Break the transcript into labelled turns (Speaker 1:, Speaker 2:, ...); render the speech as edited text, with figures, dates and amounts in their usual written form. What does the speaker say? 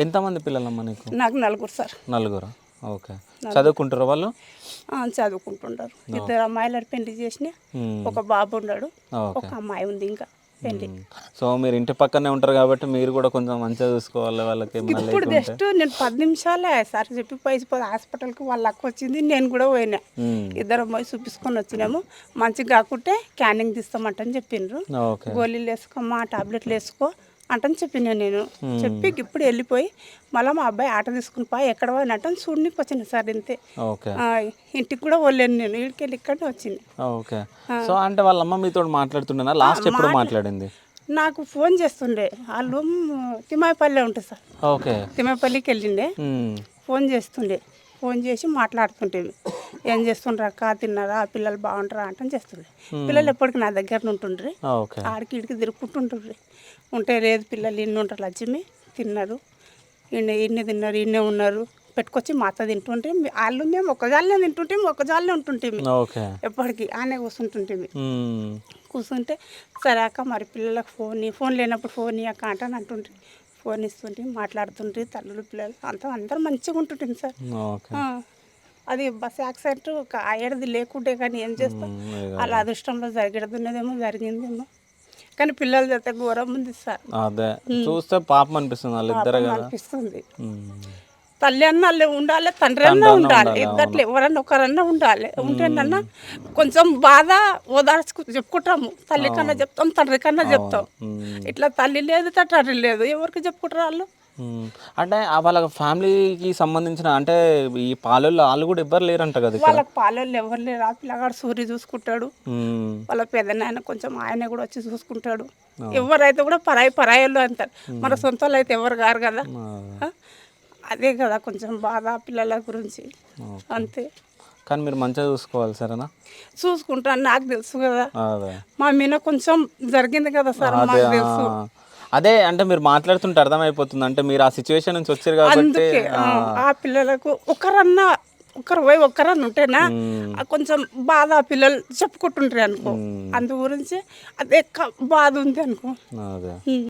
Speaker 1: ఎంతమంది పిల్లలమ్మా నీకు?
Speaker 2: నాకు నలుగురు సార్.
Speaker 1: నలుగురు. ఓకే. చదువుకుంటారు వాళ్ళు?
Speaker 2: చదువుకుంటుంటారు. 2 అమ్మాయిలు పెళ్లి చేసిన, ఒక బాబు ఉన్నాడు, ఒక అమ్మాయి ఉంది ఇంకా పెళ్లి.
Speaker 1: సో మీరు ఇంటి పక్కనే ఉంటారు కాబట్టి మీరు కూడా కొంచెం మంచిగా చూసుకోవాలి వాళ్ళకి.
Speaker 2: ఇప్పుడు జస్ట్ నేను 10 నిమిషాలే సార్ చెప్పి పోయి హాస్పిటల్కి వాళ్ళ అక్క వచ్చింది, నేను కూడా పోయినా. 2 పోయి చూపించుకొని వచ్చినాము. మంచిగా కాకుంటే క్యానింగ్ తీస్తామంటని చెప్పిండ్రు. గోళీలు వేసుకోమ్మా, టాబ్లెట్లు వేసుకో అంటని చెప్పినా నేను. చెప్పి ఇప్పుడు వెళ్ళిపోయి మళ్ళీ మా అబ్బాయి ఆట తీసుకుని పోయి ఎక్కడ పోయినట్టు చూడనికి వచ్చింది సార్. ఇంతే, ఇంటికి కూడా పోలేను నేను. వీడికెళ్ళి ఇక్కడనే వచ్చింది.
Speaker 1: ఓకే. సో అంటే వాళ్ళ అమ్మ మీతో మాట్లాడుతుండేనా? లాస్ట్ ఎప్పుడు మాట్లాడింది?
Speaker 2: నాకు ఫోన్ చేస్తుండే. వాళ్ళు తిమ్మాయిపల్లి ఉంటుంది సార్.
Speaker 1: ఓకే.
Speaker 2: తిమ్మాయిపల్లికి వెళ్ళిండే, ఫోన్ చేస్తుండే. ఫోన్ చేసి మాట్లాడుతుంటేవి. ఏం చేస్తుండ్రు అక్క, తిన్నారా, పిల్లలు బాగుంటారా అంటని చేస్తుండ్రి. పిల్లలు ఎప్పటికి నా దగ్గర ఉంటుండ్రి, ఆడికి ఇడికి తిరుక్కుంటుండ్రి. ఉంటే లేదు పిల్లలు ఇన్ని ఉంటారు, లక్ష్మి తిన్నారు, ఇన్ని తిన్నారు, ఇన్నే ఉన్నారు పెట్టుకొచ్చి మా అత్త తింటుంటే వాళ్ళు మేము ఒకజాలనే తింటుంటే ఒకజాలనే ఉంటుంటే ఎప్పటికీ ఆనే కూర్చుంటుంటే. కూర్చుంటే సరే అక్క మరి పిల్లలకు ఫోన్ లేనప్పుడు ఫోన్ ఇయ్యక్క అంటని అంటుండ్రి. ఫోన్ ఇస్తుంటే మాట్లాడుతుంటే తల్లులు పిల్లలు అందరూ మంచిగా ఉంటుంటుంది సార్. అది బస్ యాక్సిడెంట్ ఏడాది లేకుంటే కానీ ఏం చేస్తాం, అలా అదృష్టంలో జరిగేదున్నదేమో జరిగిందేమో. కానీ పిల్లల చేత ఘోరం ఉంది సార్.
Speaker 1: అదే చూస్తే పాపం అనిపిస్తుంది
Speaker 2: అనిపిస్తుంది. తల్లి అన్న ఉండాలి, తండ్రి అన్న ఉండాలి, ఇద్దట్లో ఎవరన్నా ఒకరన్నా ఉండాలి. ఉంటేనన్నా కొంచెం బాధ ఓదార్చుకు చెప్పుకుంటాము. తల్లి కన్నా చెప్తాం, తండ్రి కన్నా చెప్తాం. ఇట్లా తల్లి లేదు, తండ్రి లేదు, ఎవరికి చెప్పుకుంటారు వాళ్ళు?
Speaker 1: అంటే వాళ్ళ ఫ్యామిలీకి సంబంధించిన అంటే ఈ పాలల్లో వాళ్ళు కూడా ఎవ్వరు లేరంట కదా?
Speaker 2: వాళ్ళకి పాలల్లో ఎవరు లేరు. ఆ పిల్లగాడు సూర్య చూసుకుంటాడు, వాళ్ళ పెద్దనాయన కొంచెం ఆయన కూడా వచ్చి చూసుకుంటాడు. ఎవరైతే కూడా పరాయోళ్ళు అంటారు, మన సొంత వాళ్ళు అయితే ఎవరు కారు కదా. అదే కదా కొంచెం బాధ పిల్లల గురించి, అంతే.
Speaker 1: కానీ మీరు మంచిగా చూసుకోవాలి సరేనా?
Speaker 2: చూసుకుంటాను, నాకు తెలుసు కదా. మా మీద కొంచెం జరిగింది కదా సార్, మాకు తెలుసు.
Speaker 1: అదే అంటే మీరు మాట్లాడుతుంటే అర్థమైపోతుంది, అంటే మీరు ఆ సిచ్యువేషన్ నుంచి వచ్చారు కాబట్టి.
Speaker 2: ఆ పిల్లలకు ఒకరు పోయి ఒక్కరని ఉంటేనా కొంచెం బాధ పిల్లలు చెప్పుకుంటుంటారు అనుకో. అందు గురించి అదే బాధ ఉంది అనుకో.